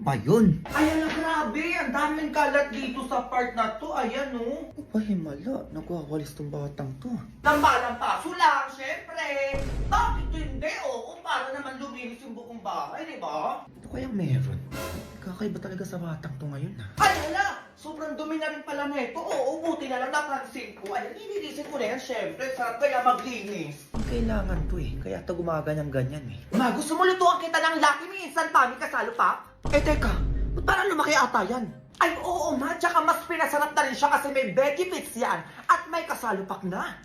Ba yun? Ayan na, grabe! Ang daming kalat dito sa part na to. Ayan, oh. Ba himala, nagwawalis tong batang to. Lambalang paso lang, syempre. Bakit hindi? Oo, para naman luminis yung buong bahay, di ba? Ano kayang meron? Kakaiba talaga sa batang to ngayon Ay, hala! Sobrang dumi na rin pala nito. Oo, buti na lang napansin ko. Ayan, nililisin ko na yan, syempre. Sarap kaya maglinis. Ang kailangan to eh, kaya ito gumaganyang-ganyan eh. Ma, gusto mo lutuan kita ng Lucky Me Instant Tummy kasalo pa? Eh teka, ba't parang lumaki ata yan? Ay, oo, ma. Tsaka mas pinasarap na rin siya kasi may benefits yan. At may kasalupak na.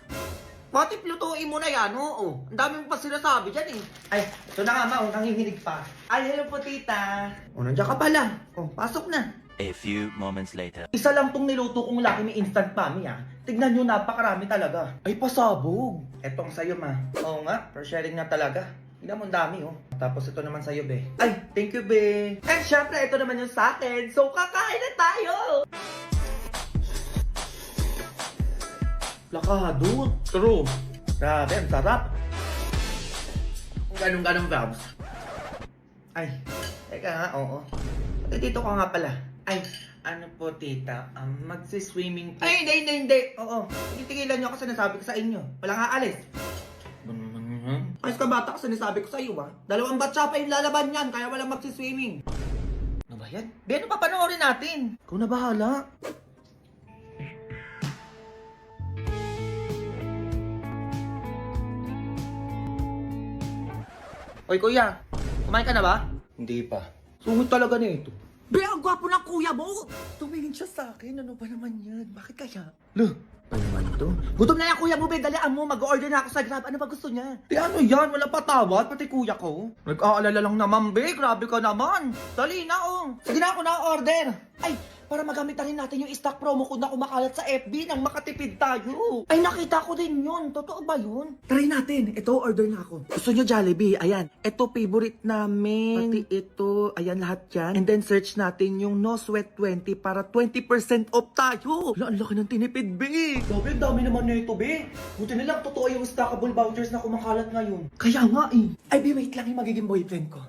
Pati lutuin mo na yan, oo. Ang dami mo pa sinasabi dyan eh. Ay, ito na nga, ma. Nanginginig pa. Ay, hello po, tita. O, nandiyan ka pala. O, pasok na. A few moments later. Isa lang tong niluto kong Lucky Me Instant Tummy, ah. Tignan nyo, napakarami talaga. Ay, pasabog. Etong sa'yo, ma. Oo nga, for sharing na talaga. Tignan mo ang dami oh. Tapos ito naman sa'yo, be. Ay, thank you, be. And syempre, ito naman yung sa akin. So, kakain na tayo! Lakado. True. Grabe, ang sarap. Kung ganun-ganun, Babs. Ay, Teka nga, oo. Pati dito ka nga pala. ay, ano po, tita? Magsi-swimming po. Ay, hindi. Oo. Tigilan niyo ako sinasabi ko sa inyo. Walang aalis. Ayos ka bata kasi sinasabi ko sa iyo ah. 2 batsa pa yung lalaban yan, kaya walang magsiswimming. Ano ba yan? Be, ano pa panoorin natin? Ikaw na bahala. Oy kuya, kumain ka na ba? Hindi pa. Sungit talaga nito. Be, ang gwapo ng kuya mo! Tumingin siya sa akin, ano ba naman yan? Bakit kaya? Lo, Pa naman to? gutom na yan kuya mo, be. Dalian mo, mag-order na ako sa Grab. Ano ba gusto niya? Di ano yan? Wala pa tawad, pati kuya ko. Nag-aalala lang naman, be. Grabe ka naman. Dali na, oh. Sige na, ako na order. Ay, para magamit na rin natin yung stock promo code na kumakalat sa FB nang makatipid tayo. Ay, nakita ko din yun. Totoo ba yun? Try natin. Ito, order na ako. Gusto nyo Jollibee? Ayan. Ito, favorite namin. Pati ito. Ayan, lahat yan. And then, search natin yung No Sweat 20 para 20% off tayo. Wala, ang laki ng tinipid, be. Grabe, ang dami naman nito, be. Buti na lang, totoo yung stackable vouchers na kumakalat ngayon. Kaya nga, eh. Ay, be, wait lang yung magiging boyfriend ko.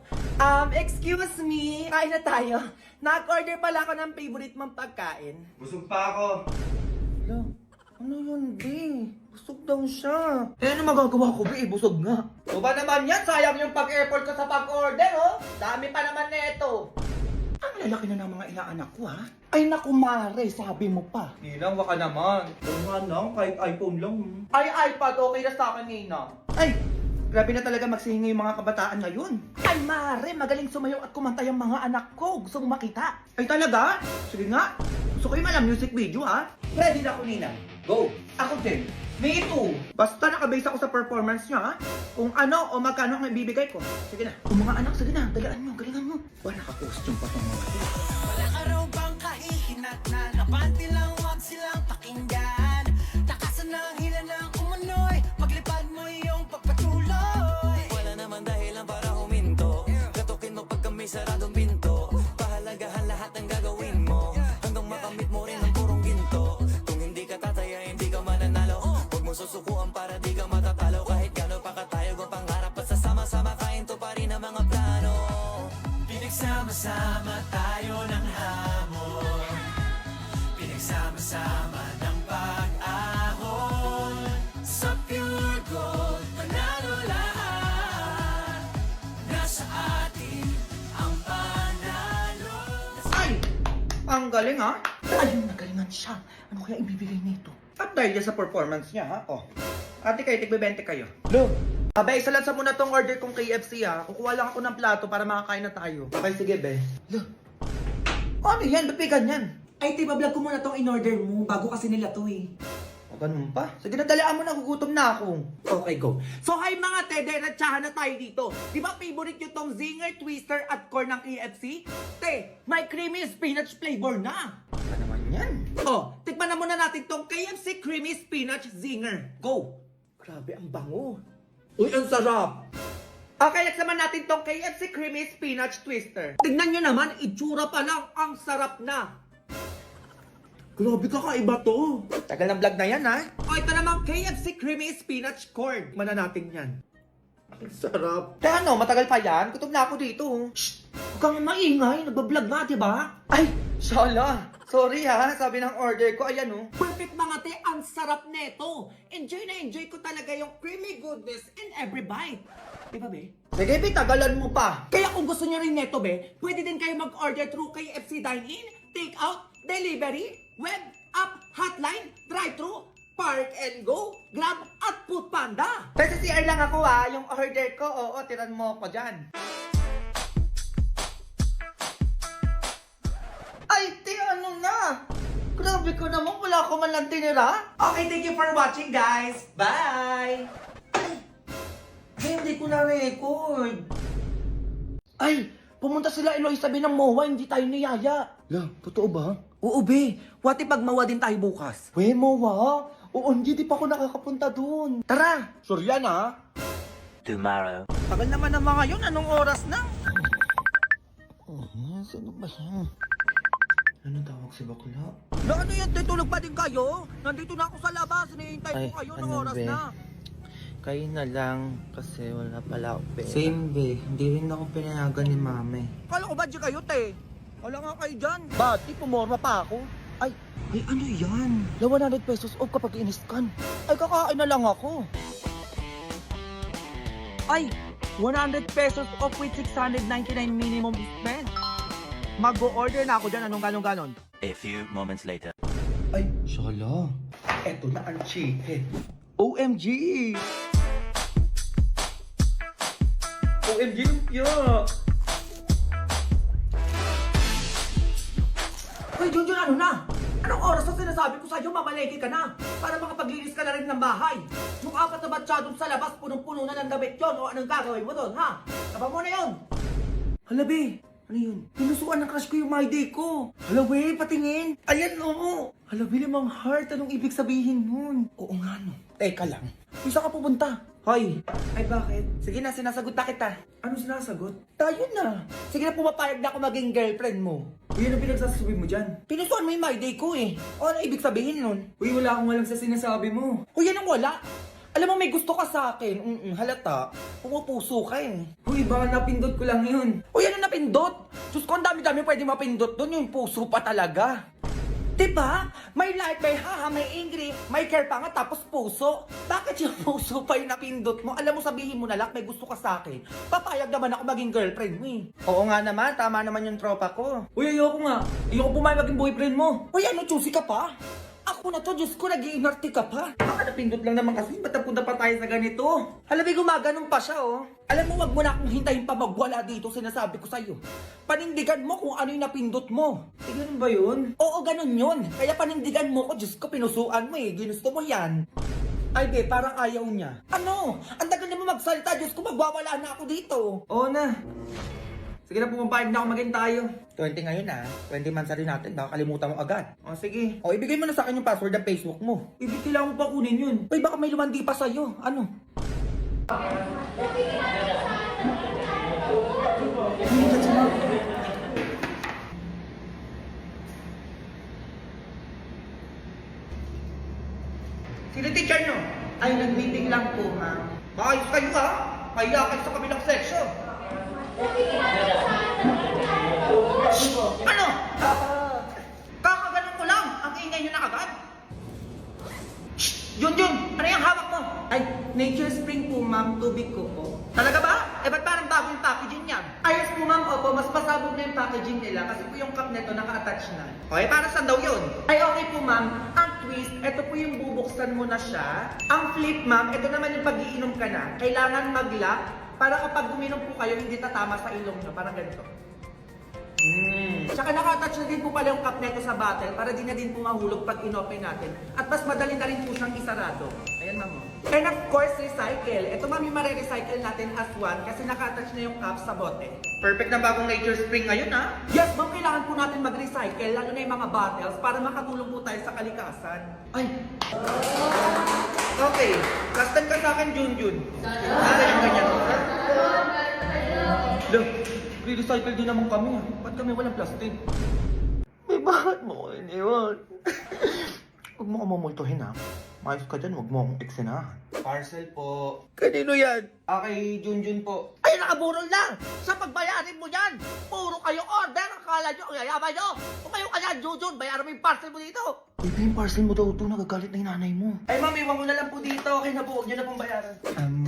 Excuse me. Kain na tayo. Nag-order pala ako ng favorite mong pagkain. Busog pa ako. Wala. Ano yun, be? Busog daw siya. Eh, ano magagawa ko, be? Busog nga. O ba naman yan? Sayang yung pag-effort ko sa pag-order, oh. Dami pa naman nito. Ang lalaki na ng mga inaanak ko, ha? Ay, naku, mare. Sabi mo pa. Ninang, waka naman. Oo nga lang, kahit iPhone lang. Ay, iPad, okay na sa akin, Ninang. Ay, grabe na talaga magsihingi yung mga kabataan ngayon. Ay, mare. Magaling sumayaw at kumanta yung mga anak ko. Gusto mo makita? Ay, talaga? Sige nga. Gusto ko yung malam music video, ha? Ready na ako, Nina. Go! Ako din. Me too. Basta nakabase ako sa performance niya, ha? Kung ano o magkano ang ibibigay ko. Sige na. O mga anak, sige na. Dalaan nyo, galingan nyo. Wala ka-costume pa tong mga ito. Walang araw bang kahihinat na napanti lang wag silang pakinggan. Takasan ng hila ng umano'y maglipad mo iyong pagpatuloy. Wala naman dahilan para huminto. Katukin mo pagka may saradong pinto. Pahalagahan lahat ng gagawin mo hanggang makamit mo rin ang purong ginto. Kung hindi ka tataya, hindi ka mananalo. Huwag mo susukuan para di ka matatalo. Kahit gano'n pa katayog ang pangarap at sasama-sama kain to pa rin ang mga plano. Pinagsama-sama tayo ng hamon. Pinagsama-sama ng pag-ahon. Sa pure gold, panalo lahat. Nasa atin ang panalo. Ay! Ang galing, ha? Ay, nagalingan siya. Ano kaya ibibigay nito? At dahil yan sa performance niya, ha? Oh. Ate kayo, tigbe-20 kayo. Lo, Abay, isa lang sa muna tong order kong KFC, ha? Kukuha lang ako ng plato para makakain na tayo. okay, sige, be. Lo. Ano yan? Ba't may ganyan? Ay, tibablog ko muna tong in-order mo bago kasi nila to, eh. O, ganun pa? Sige na, dalaan mo na. Gugutom na ako. Okay, go. So, hi mga Tede, natsahan na tayo dito. Di ba favorite nyo tong Zinger, Twister at Corn ng KFC? Te, may creamy spinach flavor na. Ano naman yan? Oh, tikman na muna natin tong KFC Creamy Spinach Zinger. Go! Grabe, ang bango. Uy, ang sarap. Okay, next naman natin tong KFC Creamy Spinach Twister. Tignan nyo naman, itsura pa lang, ang sarap na. Grabe, kakaiba to. Tagal ng vlog na yan, ha? O, ito naman KFC Creamy Spinach Corn. Tikman na natin yan. Ang sarap. Kaya ano, matagal pa yan? Gutom na ako dito. Shh! Huwag kang maingay. Nagbablog nga, diba? Ay, shala. Sorry ha, sabi ng order ko, ayan oh. Perfect mga te, ang sarap neto. Enjoy na enjoy ko talaga yung creamy goodness in every bite. Diba, be? Sige, Bi, tagalan mo pa. Kaya kung gusto nyo rin neto, be, pwede din kayo mag-order through KFC Dine-In, Take-Out, Delivery, Web, App, Hotline, Drive-Thru, Park and Go, Grab, at Food Panda. Kasi CR lang ako ha, yung order ko, oo, tiran mo ko dyan. Ay, ti, ano na? Grabe ko naman, wala ko man lang tinira. Okay, thank you for watching, guys. Bye! Ay, hindi ko na-record. Ay, pumunta sila Eloy sabi ng MOA, hindi tayo niyaya. La, totoo ba? Oo, be. What if magmawa din tayo bukas? We, MOA? Oo, hindi pa ako nakakapunta dun. Tara! Sure yan ha? Tomorrow. Tagal naman ng mga yun. Anong oras na? Sino ba yan? Ano tawag si bakla? Na ano yan? Tulog pa din kayo? Nandito na ako sa labas. Hinihintay ko kayo ng oras na. Kayo na lang kasi wala pala ako pera. Same be, hindi rin ako pinayagan ni mami. Kala ko ba dyan kayo, te? Wala nga kayo dyan. Ba't? Di pumorma pa ako? Ay, ano yan? 100 pesos off kapag in-scan. Ay, kakain na lang ako. Ay, 100 pesos off with 699 minimum spend. Mag-o-order na ako dyan. Anong ganon? A few moments later. Ay, shala. Eto na ang chicken. OMG! OMG, lumpia! Hoy, Junjun, ano na? Anong oras na sinasabi ko sa'yo, mamaleki ka na? Para makapaglinis ka na rin ng bahay. Yung apat na batsa doon sa labas, punong-puno na ng damit yun. O anong gagawin mo doon, ha? Taba mo na yun. Halabi, ano yun? Pinusuan ng crush ko yung my day ko. Halabi, patingin. Ayan, oo! Halabi, limang heart. Anong ibig sabihin nun? Oo nga no. Teka lang. Kung saan ka pupunta? Hoy, Ay, bakit? sige na, sinasagot na kita. Ano sinasagot? Tayo na. Sige na, pumapayag na ako maging girlfriend mo. Uy, ano pinagsasabi mo dyan? Pinusuan mo yung my day ko eh. O ano ibig sabihin nun? Uy, wala akong alam sa sinasabi mo. Uy, yan ang wala. Alam mo, may gusto ka sa akin. Halata. Pumupuso ka eh. Uy, baka napindot ko lang yun. Uy, ano napindot? Diyos ko, ang dami-dami pwede mapindot doon. Yung puso pa talaga. Diba? May light, may haha, may angry, may care pa nga, tapos puso. Bakit yung puso pa yung napindot mo? Alam mo, sabihin mo na lang, may gusto ka sa akin. Papayag naman ako maging girlfriend mo eh. Oo nga naman, tama naman yung tropa ko. Uy, ayoko nga. Ayoko pumayag maging boyfriend mo. Uy, ano, choosy ka pa? Ako na to, Diyos ko, nag-iinarte ka pa. Baka napindot lang naman kasi, ba't napunta pa tayo sa ganito? Halabi, gumaganon pa siya, oh. Alam mo, wag mo na akong hintayin pa magwala dito, sinasabi ko sa'yo. Panindigan mo kung ano yung napindot mo. Eh, ganun ba yun? Oo, ganun yun. Kaya panindigan mo ko, Diyos ko, pinusuan mo eh. Ginusto mo yan. Ay, be, parang ayaw niya. Ano? Ang tagal na mo magsalita, Diyos ko, magwawala na ako dito. Oo na. Sige na, pumapayag na ako maging tayo. 20 ngayon ah. 20 months na rin natin, baka kalimutan mo agad. O, sige. O, ibigay mo na sa akin yung password ng Facebook mo. Ibig kailangan mo pa kunin yun. Uy, baka may lumandi pa sa'yo. Ano? Sino teacher nyo? Ay, nag-meeting lang po, ma'am. Maayos kayo ha? Kaya kayo sa kabilang section. Ano? Kakaganon ko lang. Ang ingay nyo na agad. Shh! Yun! Ano yung hawak mo? Ay, Nature Spring po, ma'am. Tubig ko po. Talaga ba? Eh, ba't parang bago yung packaging niyan? Ayos po, ma'am. Opo, mas pasabog na yung packaging nila kasi po yung cup nito naka-attach na. Okay, para saan daw yun? Ay, okay po, ma'am. Ang twist, ito po yung bubuksan mo na siya. Ang flip, ma'am, ito naman yung pag-iinom ka na. Kailangan mag-lock para kapag uminom po kayo, hindi tatama sa ilong nyo. Parang ganito. Tsaka naka-attach na din po pala yung cup neto sa bottle para di na din po mahulog pag inopen natin. At mas madali na rin po siyang isarado. Ayan ma'am. And of course, recycle. Ito ma'am yung mare-recycle natin as one kasi naka-attach na yung cup sa bote. Perfect na bagong Nature Spring ngayon ha? Yes ma'am, kailangan po natin mag-recycle lalo na yung mga bottles para makatulong po tayo sa kalikasan. Ay! Okay, last time ka sa akin, Junjun. Ganyan. Look, re-recycle din naman kami. Ba't kami walang plastic? May bakit mo ko iniwan? Huwag mo ka mamultuhin ha. Ayos ka dyan, huwag mo akong eksena. Parcel po. Kanino yan? Kay Junjun po. Ay, nakaburol lang! Sa pagbayarin mo yan! Puro kayo order! Akala nyo, ang yayaman nyo! Kung kayo kaya, Jujun, bayaran mo yung parcel mo dito! Ito yung parcel mo daw ito, nagagalit na yung nanay mo. Ay ma'am, iwan ko na lang po dito. Okay na po, huwag niyo na pong bayaran.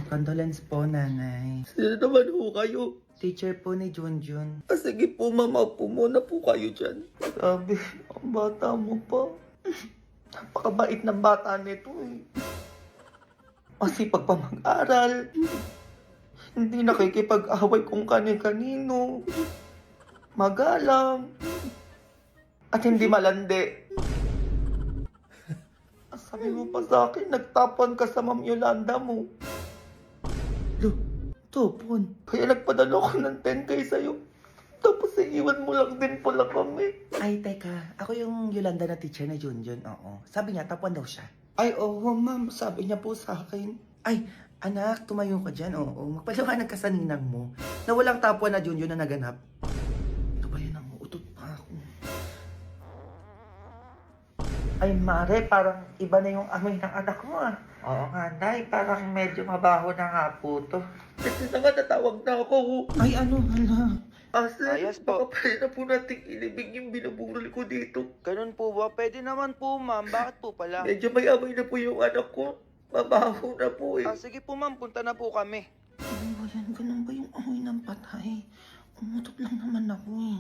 Condolence po, nanay. Sino naman ho kayo? Teacher po ni Junjun. Sige po, mama, po muna po kayo dyan. Sabi, ang bata mo pa. Napakabait ng bata nito eh. Masipag pa mag-aral. Hindi nakikipag-away kung kani-kanino. Magalang. At hindi malandi. Sabi mo pa sa akin, nagtapon ka sa Ma'am Yolanda mo. Topon. Kaya nagpadala ko ng 10K sa'yo. Tapos iiwan mo lang din pala kami. Ay, teka. Ako yung Yolanda na teacher ni Junjun. Oo. Sabi niya, tapuan daw siya. Ay, oo, ma'am. Sabi niya po sa akin. Ay, anak, tumayo ka dyan. Oo. Magpaliwanag ka sa ninang mo na walang tapuan na Junjun na naganap. Ito ba yun ang uutot pa ako? Ay, Mare, parang iba na yung amoy ng anak mo ah. Oo nga, Nay. Parang medyo mabaho na nga po to. Kasi na nga natawag na ako. Ay, ano, hala. Sir, Ayos po. baka pwede na po nating ilibig yung binaburol ko dito. Ganun po ba? Pwede naman po, ma'am. Bakit po pala? Medyo may amoy na po yung anak ko. Mabaho na po eh. Sige po, ma'am. Punta na po kami. Ano ba yan? Ganun ba yung amoy ng patay? Umutot lang naman ako eh.